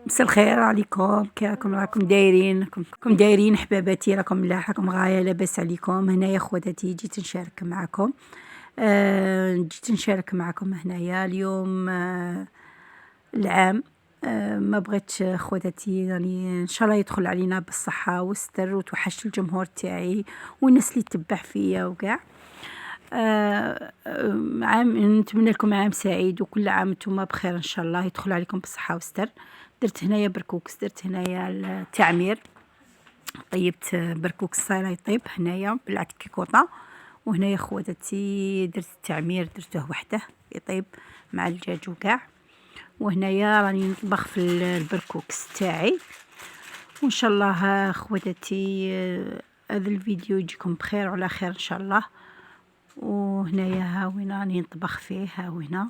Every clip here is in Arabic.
مساء الخير عليكم، كي راكم دايرين حباباتي؟ راكم ملاح؟ راكم غايه؟ لاباس عليكم؟ هنايا خواتاتي جيت نشارك معكم. هنايا اليوم العام. ما بغيتش خواتاتي يعني ان شاء الله يدخل علينا بالصحه والستر وتوحشت الجمهور تاعي والناس اللي تتبع فيا وكاع. عام نتمنى لكم عام سعيد وكل عام نتوما بخير ان شاء الله، يدخل عليكم بالصحه والستر. درت هنايا بركوكس، درت هنايا التعمير، طيبت بركوكس صايره يطيب هنايا بالعكيكوطه. وهنايا خواتاتي درت التعمير درته وحده يطيب مع الدجاج وكاع. وهنايا راني نطبخ في البركوكس تاعي، وان شاء الله خواتاتي هذا الفيديو يجيكم بخير وعلى خير ان شاء الله. وهنايا ها وين راني نطبخ فيه، ها وين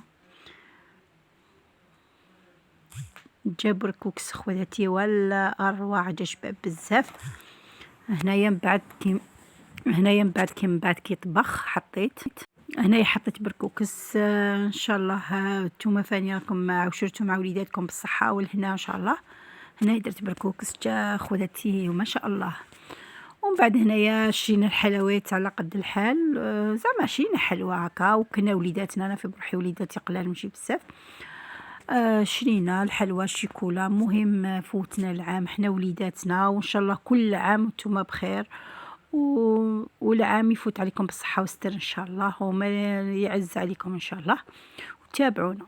جاب بركوكس خواتاتي ولا اروع عجب بزاف. هنايا من بعد كي طبخ حطيت بركوكس. ان شاء الله نتوما فاني راكم عشرتوا مع وليداتكم بالصحه والهنا ان شاء الله. هنايا درت بركوكس جا خواتاتي وما شاء الله. ومن بعد هنايا شرينا الحلويات على قد الحال، زعما شرينا حلوى هكا وكنا وليداتنا، انا في بروحي وليداتي قلال ماشي بزاف. شرينا الحلوى الشيكولا. مهم فوتنا العام حنا وليداتنا، وان شاء الله كل عام وانتم بخير والعام يفوت عليكم بالصحه والستر ان شاء الله وما يعز عليكم ان شاء الله. وتابعونا.